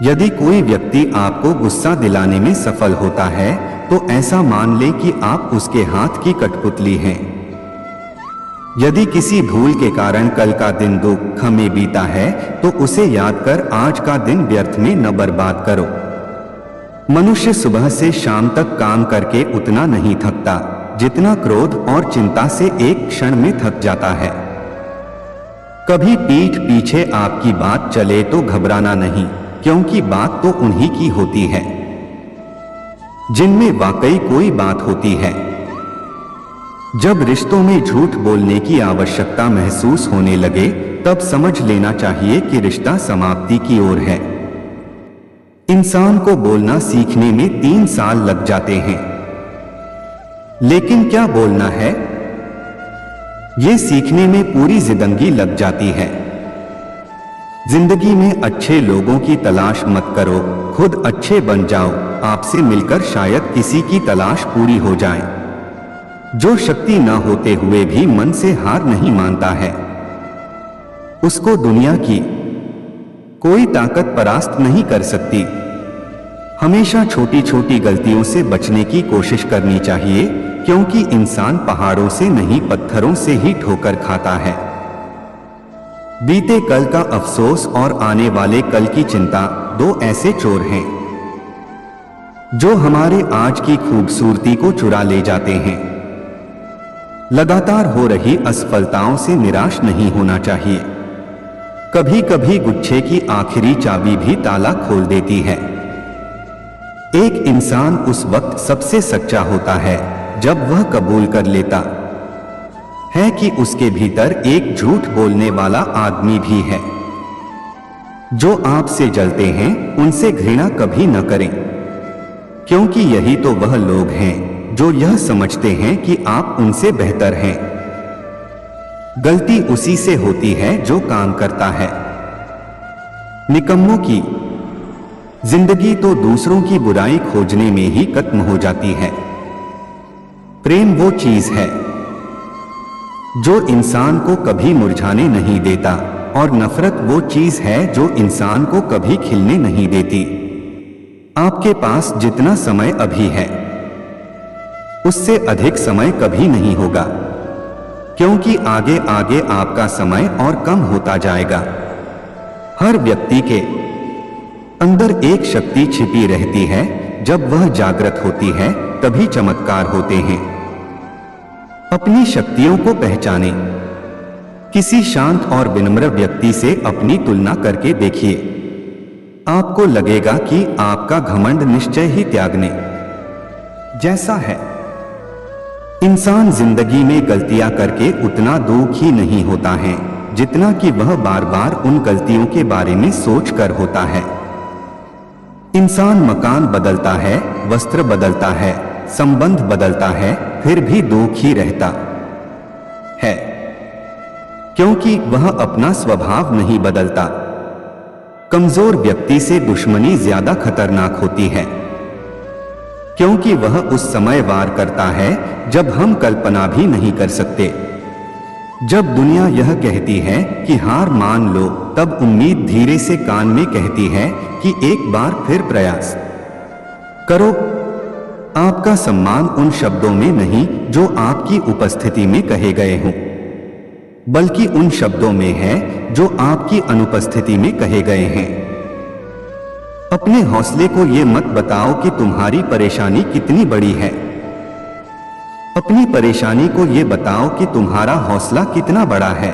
यदि कोई व्यक्ति आपको गुस्सा दिलाने में सफल होता है तो ऐसा मान ले कि आप उसके हाथ की कठपुतली हैं। यदि किसी भूल के कारण कल का दिन दुख में बीता है तो उसे याद कर आज का दिन व्यर्थ में न बर्बाद करो। मनुष्य सुबह से शाम तक काम करके उतना नहीं थकता जितना क्रोध और चिंता से एक क्षण में थक जाता है। कभी पीठ पीछे आपकी बात चले तो घबराना नहीं, क्योंकि बात तो उन्हीं की होती है जिनमें वाकई कोई बात होती है। जब रिश्तों में झूठ बोलने की आवश्यकता महसूस होने लगे तब समझ लेना चाहिए कि रिश्ता समाप्ति की ओर है। इंसान को बोलना सीखने में 3 साल लग जाते हैं, लेकिन क्या बोलना है ये सीखने में पूरी जिंदगी लग जाती है। जिंदगी में अच्छे लोगों की तलाश मत करो, खुद अच्छे बन जाओ। आपसे मिलकर शायद किसी की तलाश पूरी हो जाए। जो शक्ति न होते हुए भी मन से हार नहीं मानता है, उसको दुनिया की कोई ताकत परास्त नहीं कर सकती। हमेशा छोटी छोटी गलतियों से बचने की कोशिश करनी चाहिए, क्योंकि इंसान पहाड़ों से नहीं पत्थरों से ही ठोकर खाता है। बीते कल का अफसोस और आने वाले कल की चिंता 2 ऐसे चोर हैं जो हमारे आज की खूबसूरती को चुरा ले जाते हैं। लगातार हो रही असफलताओं से निराश नहीं होना चाहिए। कभी कभी गुच्छे की आखिरी चाबी भी ताला खोल देती है। एक इंसान उस वक्त सबसे सच्चा होता है जब वह कबूल कर लेता है कि उसके भीतर एक झूठ बोलने वाला आदमी भी है। जो आपसे जलते हैं उनसे घृणा कभी न करें, क्योंकि यही तो वह लोग हैं जो यह समझते हैं कि आप उनसे बेहतर हैं। गलती उसी से होती है जो काम करता है। निकम्मों की जिंदगी तो दूसरों की बुराई खोजने में ही खत्म हो जाती है। प्रेम वो चीज है जो इंसान को कभी मुरझाने नहीं देता, और नफरत वो चीज है जो इंसान को कभी खिलने नहीं देती। आपके पास जितना समय अभी है उससे अधिक समय कभी नहीं होगा, क्योंकि आगे आगे आपका समय और कम होता जाएगा। हर व्यक्ति के अंदर एक शक्ति छिपी रहती है, जब वह जागृत होती है तभी चमत्कार होते हैं। अपनी शक्तियों को पहचानें। किसी शांत और विनम्र व्यक्ति से अपनी तुलना करके देखिए, आपको लगेगा कि आपका घमंड निश्चय ही त्यागने जैसा है। इंसान जिंदगी में गलतियां करके उतना दुखी नहीं होता है जितना कि वह बार बार उन गलतियों के बारे में सोच कर होता है। इंसान मकान बदलता है, वस्त्र बदलता है, संबंध बदलता है, फिर भी दुखी रहता है, क्योंकि वह अपना स्वभाव नहीं बदलता। कमजोर व्यक्ति से दुश्मनी ज्यादा खतरनाक होती है, क्योंकि वह उस समय वार करता है जब हम कल्पना भी नहीं कर सकते। जब दुनिया यह कहती है कि हार मान लो, तब उम्मीद धीरे से कान में कहती है कि एक बार फिर प्रयास करो। आपका सम्मान उन शब्दों में नहीं जो आपकी उपस्थिति में कहे गए हों, बल्कि उन शब्दों में है जो आपकी अनुपस्थिति में कहे गए हैं। अपने हौसले को ये मत बताओ कि तुम्हारी परेशानी कितनी बड़ी है। अपनी परेशानी को ये बताओ कि तुम्हारा हौसला कितना बड़ा है।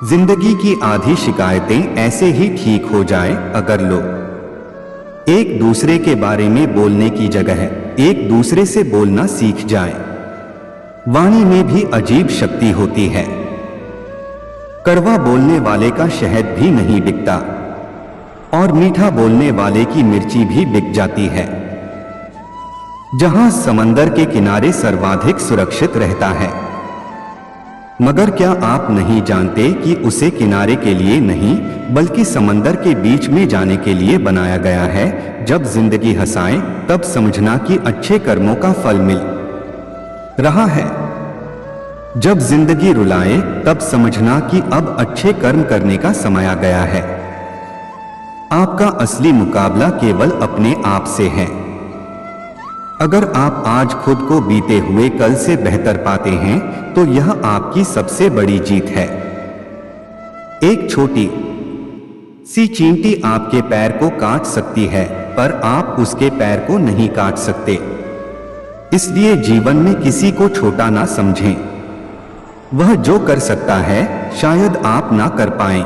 जिंदगी की आधी शिकायतें ऐसे ही ठीक हो जाए अगर लोग एक दूसरे के बारे में बोलने की जगह एक दूसरे से बोलना सीख जाए। वाणी में भी अजीब शक्ति होती है। कड़वा बोलने वाले का शहद भी नहीं बिकता, और मीठा बोलने वाले की मिर्ची भी बिक जाती है। जहां समंदर के किनारे सर्वाधिक सुरक्षित रहता है, मगर क्या आप नहीं जानते कि उसे किनारे के लिए नहीं बल्कि समंदर के बीच में जाने के लिए बनाया गया है। जब जिंदगी हंसाए तब समझना कि अच्छे कर्मों का फल मिल रहा है, जब जिंदगी रुलाए तब समझना कि अब अच्छे कर्म करने का समय आ गया है। आपका असली मुकाबला केवल अपने आप से है। अगर आप आज खुद को बीते हुए कल से बेहतर पाते हैं तो यह आपकी सबसे बड़ी जीत है। एक छोटी सी चींटी आपके पैर को काट सकती है, पर आप उसके पैर को नहीं काट सकते। इसलिए जीवन में किसी को छोटा ना समझें। वह जो कर सकता है शायद आप ना कर पाएं।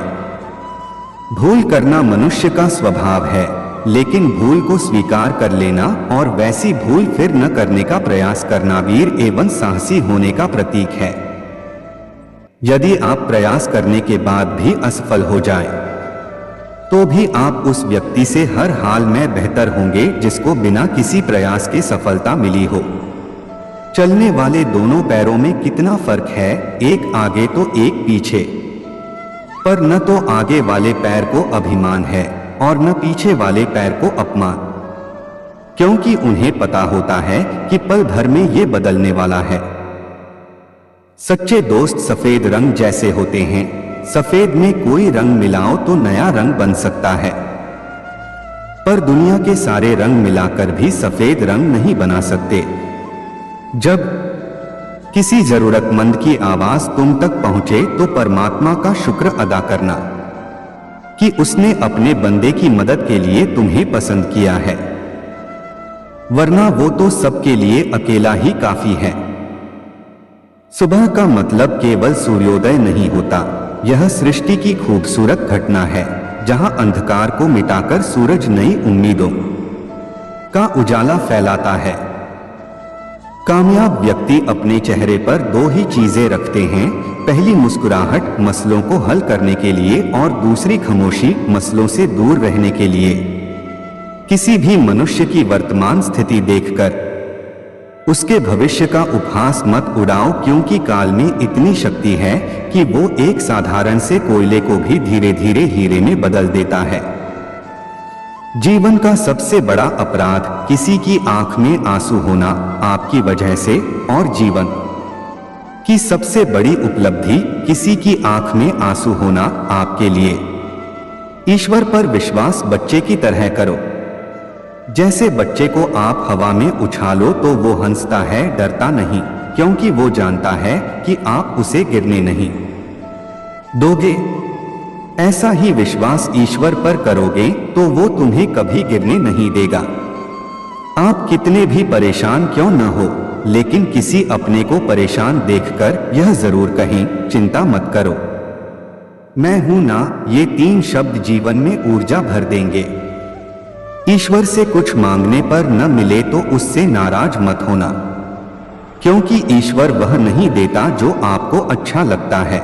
भूल करना मनुष्य का स्वभाव है, लेकिन भूल को स्वीकार कर लेना और वैसी भूल फिर न करने का प्रयास करना वीर एवं साहसी होने का प्रतीक है। यदि आप प्रयास करने के बाद भी असफल हो जाएं, तो भी आप उस व्यक्ति से हर हाल में बेहतर होंगे जिसको बिना किसी प्रयास के सफलता मिली हो। चलने वाले दोनों पैरों में कितना फर्क है, एक आगे तो एक पीछे, पर न तो आगे वाले पैर को अभिमान है और न पीछे वाले पैर को अपमान, क्योंकि उन्हें पता होता है कि पल भर में ये बदलने वाला है। सच्चे दोस्त सफेद रंग जैसे होते हैं। सफेद में कोई रंग मिलाओ तो नया रंग बन सकता है, पर दुनिया के सारे रंग मिलाकर भी सफेद रंग नहीं बना सकते। जब किसी जरूरतमंद की आवाज तुम तक पहुंचे तो परमात्मा का शुक्र अदा करना कि उसने अपने बंदे की मदद के लिए तुम्हें पसंद किया है, वरना वो तो सबके लिए अकेला ही काफी है। सुबह का मतलब केवल सूर्योदय नहीं होता, यह सृष्टि की खूबसूरत घटना है जहां अंधकार को मिटाकर सूरज नई उम्मीदों का उजाला फैलाता है। कामयाब व्यक्ति अपने चेहरे पर दो ही चीजें रखते हैं, पहली मुस्कुराहट मसलों को हल करने के लिए और दूसरी खामोशी मसलों से दूर रहने के लिए। किसी भी मनुष्य की वर्तमान स्थिति देखकर उसके भविष्य का उपहास मत उड़ाओ, क्योंकि काल में इतनी शक्ति है कि वो एक साधारण से कोयले को भी धीरे धीरे हीरे में बदल देता है। जीवन का सबसे बड़ा अपराध किसी की आंख में आंसू होना आपकी वजह से, और जीवन कि सबसे बड़ी उपलब्धि किसी की आंख में आंसू होना आपके लिए। ईश्वर पर विश्वास बच्चे की तरह करो। जैसे बच्चे को आप हवा में उछालो तो वो हंसता है, डरता नहीं, क्योंकि वो जानता है कि आप उसे गिरने नहीं दोगे। ऐसा ही विश्वास ईश्वर पर करोगे तो वो तुम्हें कभी गिरने नहीं देगा। आप कितने भी परेशान क्यों न हो, लेकिन किसी अपने को परेशान देखकर यह जरूर कहें, चिंता मत करो, मैं हूं ना। ये 3 शब्द जीवन में ऊर्जा भर देंगे। ईश्वर से कुछ मांगने पर न मिले तो उससे नाराज मत होना, क्योंकि ईश्वर वह नहीं देता जो आपको अच्छा लगता है,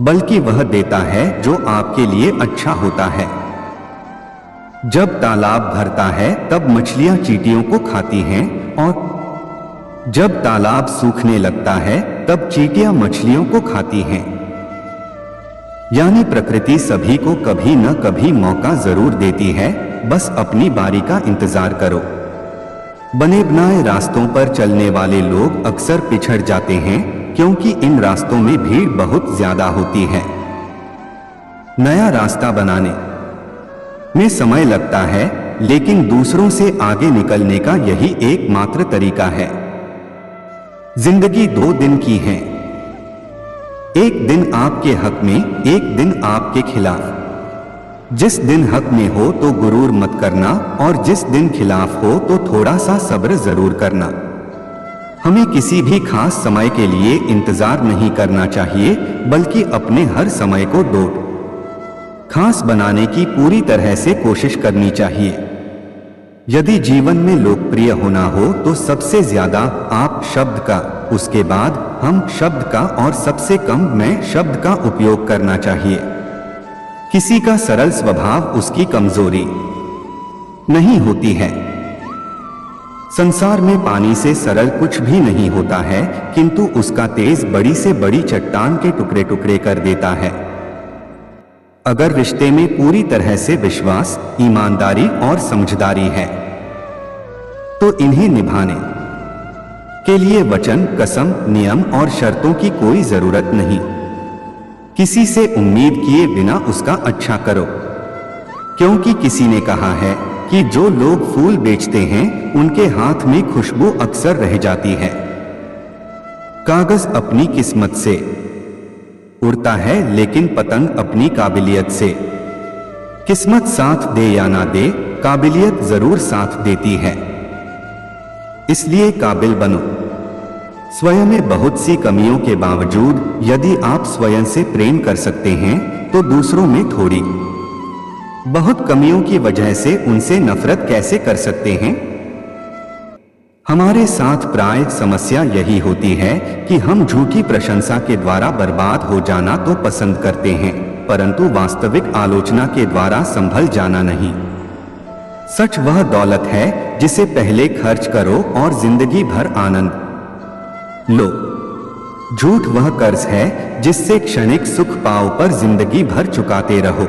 बल्कि वह देता है जो आपके लिए अच्छा होता है। जब तालाब भरता है तब मछलियां चींटियों को खाती हैं, और जब तालाब सूखने लगता है तब चींटियां मछलियों को खाती हैं। यानी प्रकृति सभी को कभी न कभी मौका जरूर देती है, बस अपनी बारी का इंतजार करो। बने बनाए रास्तों पर चलने वाले लोग अक्सर पिछड़ जाते हैं, क्योंकि इन रास्तों में भीड़ बहुत ज्यादा होती है। नया रास्ता बनाने में समय लगता है, लेकिन दूसरों से आगे निकलने का यही एकमात्र तरीका है। जिंदगी 2 दिन की है, एक दिन आपके हक में, एक दिन आपके खिलाफ। जिस दिन हक में हो तो गुरूर मत करना, और जिस दिन खिलाफ हो तो थोड़ा सा सब्र जरूर करना। हमें किसी भी खास समय के लिए इंतजार नहीं करना चाहिए, बल्कि अपने हर समय को खास बनाने की पूरी तरह से कोशिश करनी चाहिए। यदि जीवन में लोकप्रिय होना हो तो सबसे ज्यादा आप शब्द का, उसके बाद हम शब्द का और सबसे कम मैं शब्द का उपयोग करना चाहिए। किसी का सरल स्वभाव उसकी कमजोरी नहीं होती है। संसार में पानी से सरल कुछ भी नहीं होता है, किंतु उसका तेज बड़ी से बड़ी चट्टान के टुकड़े टुकड़े कर देता है। अगर रिश्ते में पूरी तरह से विश्वास, ईमानदारी और समझदारी है तो इन्हें निभाने के लिए वचन, कसम, नियम और शर्तों की कोई जरूरत नहीं। किसी से उम्मीद किए बिना उसका अच्छा करो, क्योंकि किसी ने कहा है कि जो लोग फूल बेचते हैं उनके हाथ में खुशबू अक्सर रह जाती है। कागज अपनी किस्मत से उड़ता है, लेकिन पतंग अपनी काबिलियत से। किस्मत साथ दे या ना दे, काबिलियत जरूर साथ देती है। इसलिए काबिल बनो। स्वयं में बहुत सी कमियों के बावजूद यदि आप स्वयं से प्रेम कर सकते हैं तो दूसरों में थोड़ी बहुत कमियों की वजह से उनसे नफरत कैसे कर सकते हैं। हमारे साथ प्राय समस्या यही होती है कि हम झूठी प्रशंसा के द्वारा बर्बाद हो जाना तो पसंद करते हैं, परंतु वास्तविक आलोचना के द्वारा संभल जाना नहीं। सच वह दौलत है जिसे पहले खर्च करो और जिंदगी भर आनंद लो। झूठ वह कर्ज है जिससे क्षणिक सुख पाओ पर जिंदगी भर चुकाते रहो।